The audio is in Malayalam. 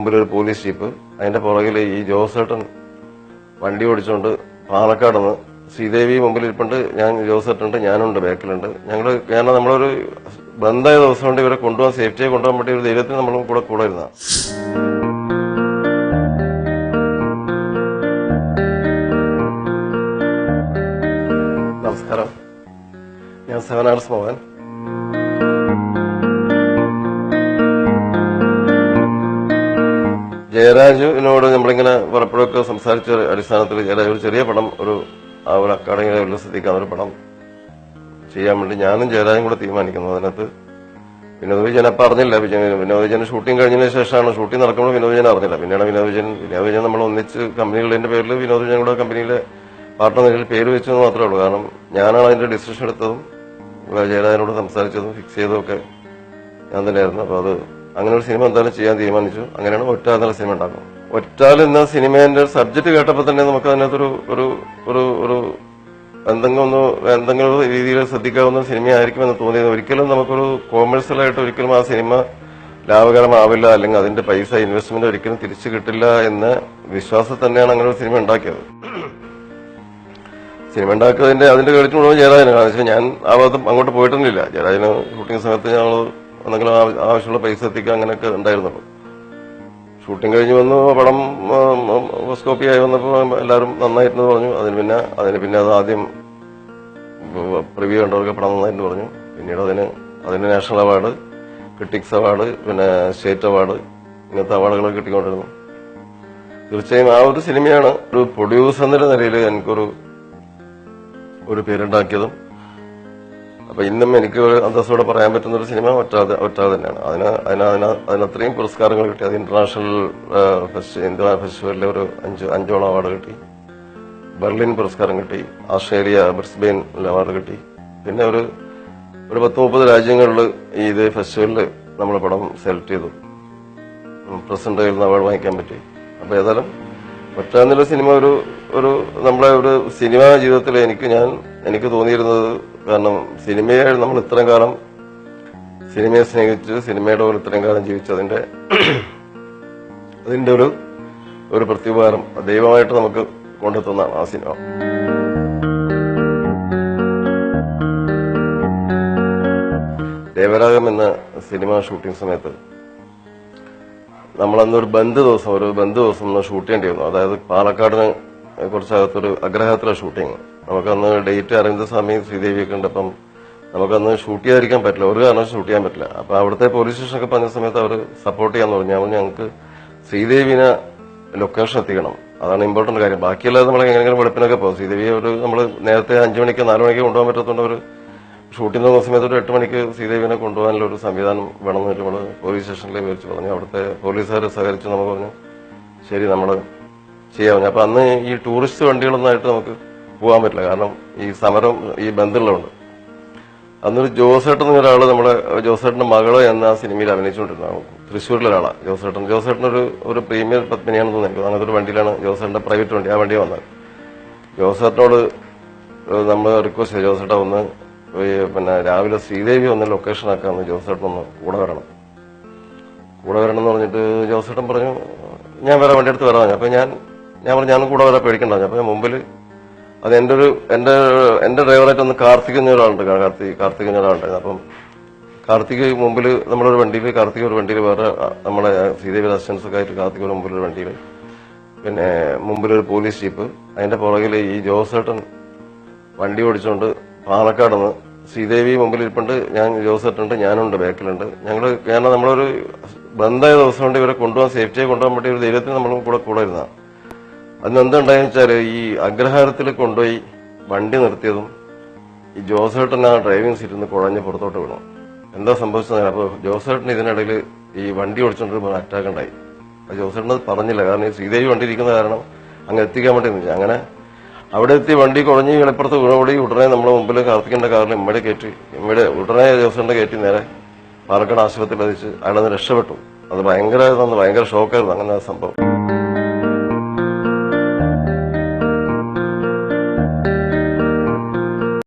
മുമ്പിലൊരു പോലീസ് ജീപ്പ്, അതിന്റെ പുറകിൽ ഈ ജോസേട്ടൻ വണ്ടി ഓടിച്ചുകൊണ്ട് പാലക്കാട് നിന്ന് ശ്രീദേവി മുമ്പിൽ ഇരിപ്പുണ്ട്, ഞാൻ ജോസേട്ടുണ്ട്, ഞാനുണ്ട് ബാക്കിലുണ്ട്. കാരണം നമ്മളൊരു ബന്ധമായ ദിവസം കൊണ്ട് ഇവരെ കൊണ്ടുപോകാൻ സേഫ്റ്റിയെ കൊണ്ടുപോകാൻ വേണ്ടി ഒരു ധൈര്യത്തിന് നമ്മളും കൂടെ ഇരുന്ന. നമസ്കാരം, ഞാൻ 7 Hours മോഹൻ. ജയരാജുവിനോട് നമ്മളിങ്ങനെ പലപ്പോഴൊക്കെ സംസാരിച്ച അടിസ്ഥാനത്തിൽ ജയരാജ് ഒരു ചെറിയ പടം ഒരു അക്കാഡമിയുടെ ഉല്ലസിക്കാൻ ഒരു പടം ചെയ്യാൻ വേണ്ടി ഞാനും ജയരാജും കൂടെ തീരുമാനിക്കുന്നു. അതിനകത്ത് വിനോദ് വിജയൻ അപ്പം അറിഞ്ഞില്ല. വിനോദ് വിജയൻ ഷൂട്ടിംഗ് കഴിഞ്ഞതിന് ശേഷമാണ്, ഷൂട്ടിംഗ് നടക്കുമ്പോൾ വിനോദ് വിജയൻ അറിഞ്ഞില്ല. പിന്നെയാണ് വിനോദ് വിജയൻ നമ്മൾ ഒന്നിച്ച് കമ്പനികളുടെ പേരിൽ വിനോദ് വിജയൻ കൂടെ കമ്പനിയിലെ പാർട്ട്ണർ നിലയിൽ പേര് വെച്ചെന്ന് മാത്രമേ ഉള്ളൂ. കാരണം ഞാനാണ് അതിന്റെ ഡിസിഷൻ എടുത്തതും ജയരാജനോട് സംസാരിച്ചതും ഫിക്സ് ചെയ്തതും ഒക്കെ ഞാൻ തന്നെയായിരുന്നു. അപ്പോൾ അത് അങ്ങനെ ഒരു സിനിമ എന്തായാലും ചെയ്യാൻ തീരുമാനിച്ചു. അങ്ങനെയാണ് ഒറ്റാൽ എന്നുള്ള സിനിമ ഉണ്ടാക്കും. ഒറ്റാൽ എന്ന സിനിമേന്റെ സബ്ജക്ട് കേട്ടപ്പോൾ തന്നെ നമുക്ക് അതിനകത്തൊരു ഒരു ഒരു ഒരു എന്തെങ്കിലും രീതിയിൽ ശ്രദ്ധിക്കാവുന്ന സിനിമയായിരിക്കുമെന്ന് തോന്നിയത്. ഒരിക്കലും നമുക്കൊരു കോമേഴ്സ്യലായിട്ട് ഒരിക്കലും ആ സിനിമ ലാഭകരമാവില്ല, അല്ലെങ്കിൽ അതിന്റെ പൈസ ഇൻവെസ്റ്റ്മെന്റ് ഒരിക്കലും തിരിച്ചു കിട്ടില്ല എന്ന വിശ്വാസം തന്നെയാണ് അങ്ങനെ ഒരു സിനിമ ഉണ്ടാക്കിയത്. സിനിമ ഉണ്ടാക്കിയതിന്റെ അതിന്റെ ക്രെഡിറ്റ് മുഴുവൻ ജയരാജനാണ്. കാരണം ഞാൻ ആ ഭാഗത്ത് അങ്ങോട്ട് പോയിട്ടൊന്നുമില്ല. ജയരാജന് ഷൂട്ടിംഗ് സമയത്ത് ഞങ്ങൾ എന്തെങ്കിലും ആവശ്യമുള്ള പൈസ എത്തിക്കുക അങ്ങനെയൊക്കെ ഉണ്ടായിരുന്നുള്ളൂ. ഷൂട്ടിംഗ് കഴിഞ്ഞ് വന്നു, പടം സ്കോപ്പിയായി വന്നപ്പോൾ എല്ലാവരും നന്നായിരുന്നു പറഞ്ഞു. അതിന് പിന്നെ അത് ആദ്യം പ്രിവ്യൂ കണ്ടവർക്ക് പടം നന്നായിട്ട് പറഞ്ഞു. പിന്നീട് അതിന് നാഷണൽ അവാർഡ്, ക്രിട്ടിക്സ് അവാർഡ്, പിന്നെ സ്റ്റേറ്റ് അവാർഡ്, ഇങ്ങനത്തെ അവാർഡുകളൊക്കെ കിട്ടിക്കൊണ്ടിരുന്നു. തീർച്ചയായും ആ ഒരു സിനിമയാണ് ഒരു പ്രൊഡ്യൂസർ എന്ന നിലയിൽ എനിക്കൊരു പേരുണ്ടാക്കിയതും. അപ്പൊ ഇന്നും എനിക്ക് ഒരു അന്തസ്സോടെ പറയാൻ പറ്റുന്ന ഒരു സിനിമ ഒറ്റാതെ തന്നെയാണ്. അതിനത്രയും പുരസ്കാരങ്ങൾ കിട്ടി. അത് ഇന്റർനാഷണൽ ഫെസ്റ്റിവലിലെ ഒരു 5 അവാർഡ് കിട്ടി, ബെർലിൻ പുരസ്കാരം കിട്ടി, ഓസ്ട്രേലിയ ബ്രിസ്ബെയിൻ അവാർഡ് കിട്ടി. പിന്നെ ഒരു 10-30 രാജ്യങ്ങളിൽ ഈ ഇതേ ഫെസ്റ്റിവലിൽ നമ്മുടെ പടം സെലക്ട് ചെയ്തു. പ്രസിഡന്റ് കയ്യിൽ നിന്ന് അവാർഡ് വാങ്ങിക്കാൻ പറ്റി. അപ്പൊ ഏതായാലും ഒറ്റാന്നുള്ള സിനിമ ഒരു നമ്മളെ ഒരു സിനിമാ ജീവിതത്തിൽ എനിക്ക് തോന്നിയിരുന്നത്, കാരണം സിനിമയെ നമ്മൾ ഇത്രയും കാലം സിനിമയെ സ്നേഹിച്ച് സിനിമയുടെ പോലെ ഇത്രയും കാലം ജീവിച്ചതിന്റെ ഒരു പ്രത്യുപകാരം ദൈവമായിട്ട് നമുക്ക് കൊണ്ടെത്തുന്നതാണ് ആ സിനിമ. ദേവരാഗം എന്ന സിനിമ ഷൂട്ടിംഗ് സമയത്ത് നമ്മളന്നൊരു ബന്ദ് ദിവസം ഷൂട്ട് ചെയ്യേണ്ടി വന്നു. അതായത് പാലക്കാടിന് കുറച്ചകത്തൊരു അഗ്രഹത്തിലെ ഷൂട്ടിങ്. നമുക്കന്ന് ഡേറ്റ് അറിയുന്ന സമയം ശ്രീദേവിയൊക്കെ ഉണ്ട്. അപ്പം നമുക്കന്ന് ഷൂട്ട് ചെയ്യാതിരിക്കാൻ പറ്റില്ല, ഒരു കാരണം ഷൂട്ട് ചെയ്യാൻ പറ്റില്ല. അപ്പൊ അവിടുത്തെ പോലീസ് സ്റ്റേഷനൊക്കെ പറഞ്ഞ സമയത്ത് അവർ സപ്പോർട്ട് ചെയ്യാന്ന് പറഞ്ഞു. ഞങ്ങൾക്ക് ശ്രീദേവിനെ ലൊക്കേഷൻ എത്തിക്കണം, അതാണ് ഇമ്പോർട്ടന്റ് കാര്യം. ബാക്കിയല്ലാതെ നമ്മൾ എങ്ങനെയെങ്കിലും വെളുപ്പിനൊക്കെ പോകും. ശ്രീദേവിയെ നമ്മൾ നേരത്തെ 5 മണിക്ക് 4 മണിക്ക് കൊണ്ടുപോകാൻ പറ്റത്തുകൊണ്ട് ഒരു ഷൂട്ടിംഗ് നോക്കുന്ന സമയത്ത് ഒരു 8 മണിക്ക് ശ്രീദേവിനെ കൊണ്ടുപോകാനുള്ള ഒരു സംവിധാനം വേണമെന്ന് നമ്മൾ പോലീസ് സ്റ്റേഷനിൽ വിളിച്ച് പറഞ്ഞു. അവിടുത്തെ പോലീസുകാർ സഹകരിച്ച് നമുക്ക് പറഞ്ഞു ശരി നമ്മൾ ചെയ്യാം. അപ്പൊ അന്ന് ഈ ടൂറിസ്റ്റ് വണ്ടികളൊന്നായിട്ട് നമുക്ക് പോകാൻ പറ്റില്ല, കാരണം ഈ സമരം ഈ ബന്ധമുള്ളതുകൊണ്ട്. അന്നൊരു ജോസേട്ടൻ എന്നൊരാള് ജോസേട്ടന്റെ മകള് എന്ന സിനിമയിൽ അഭിനയിച്ചുകൊണ്ടിരുന്നതാണ്. തൃശ്ശൂരിലെ ഒരാളാണ് ജോസേട്ടൻ ഒരു പ്രീമിയർ പത്മിനിയാണെന്ന് തോന്നുന്നു. അങ്ങനത്തെ ഒരു വണ്ടിയിലാണ് ജോസേട്ടന്റെ പ്രൈവറ്റ് വണ്ടി, ആ വണ്ടിയെ വന്നത്. ജോസേട്ടനോട് നമ്മൾ റിക്വസ്റ്റ് ചെയ്തു, ജോസേട്ട ഒന്ന് പിന്നെ രാവിലെ ശ്രീദേവി ഒന്ന് ലൊക്കേഷൻ ആക്കാന്ന്, ജോസേട്ടൻ ഒന്ന് കൂടെ വരണം എന്ന് പറഞ്ഞിട്ട് ജോസേട്ടൻ പറഞ്ഞു ഞാൻ വേറെ വണ്ടി എടുത്ത് വരാൻ. അപ്പൊ ഞാൻ പറഞ്ഞു ഞാനും കൂടെ വരാൻ പേടിക്കണ്ട. അപ്പൊ ഞാൻ മുമ്പിൽ അത് എന്റെ ഡ്രൈവറായിട്ട് ഒന്ന് കാർത്തിക് എന്നൊരാളുണ്ടായിരുന്നു. അപ്പം കാർത്തിക് മുമ്പിൽ നമ്മളൊരു വണ്ടിയിൽ, കാർത്തിക് ഒരു വണ്ടിയിൽ, വേറെ നമ്മളെ ശ്രീദേവി അസിസ്റ്റൻസ് ഒക്കെ ആയിട്ട് കാർത്തിക് ഒരു മുമ്പിലൊരു വണ്ടിയിൽ, പിന്നെ മുമ്പിലൊരു പോലീസ് ജീപ്പ്, അതിന്റെ പുറകിൽ ഈ ജോസേട്ടൻ വണ്ടി ഓടിച്ചുകൊണ്ട് പാലക്കാട് നിന്ന് ശ്രീദേവി മുമ്പിൽ ഇരിപ്പുണ്ട്, ഞാൻ ജോസേട്ടുണ്ട്, ഞാനുണ്ട് ബാക്കിലുണ്ട്. കാരണം നമ്മളൊരു ബന്ധമായ ദിവസം കൊണ്ട് ഇവരെ കൊണ്ടുപോകാൻ സേഫ്റ്റിയെ കൊണ്ടുപോകാൻ വേണ്ടി ഒരു ധൈര്യത്തിന് നമ്മളും കൂടെ ഇരുന്ന. അന്ന് എന്താണ്ടായെന്ന് വെച്ചാൽ ഈ അഗ്രഹാരത്തിൽ കൊണ്ടുപോയി വണ്ടി നിർത്തിയതും ഈ ജോസേട്ടൻ ആ ഡ്രൈവിംഗ് സീറ്റിൽ നിന്ന് കുഴഞ്ഞ് പുറത്തോട്ട് വീണു. എന്താ സംഭവിച്ചത്? അപ്പോൾ ജോസേട്ടൻ ഇതിനിടയിൽ ഈ വണ്ടി ഓടിച്ചുകൊണ്ടിരുമ്പോൾ അറ്റാക്ക് ഉണ്ടായി. അത് ജോസേട്ടൻ അത് പറഞ്ഞില്ല, കാരണം ഈ ശ്രീദേവി വണ്ടി ഇരിക്കുന്ന കാരണം അങ്ങ് എത്തിക്കാൻ വേണ്ടി നിൽക്കുക. അങ്ങനെ അവിടെ എത്തി വണ്ടി കുഴഞ്ഞ് വെളിപ്പുറത്ത് വീണോടി ഉടനെ നമ്മുടെ മുമ്പിൽ കാർത്തികന്റെ കാറിൽ ഉടനെ ജോസേട്ടനെ കയറ്റി നേരെ പാലക്കാട് ആശുപത്രിയിൽ എത്തിച്ച് അയാളൊന്ന് രക്ഷപ്പെട്ടു. അത് ഭയങ്കര ഷോക്കായിരുന്നു അങ്ങനെ സംഭവം.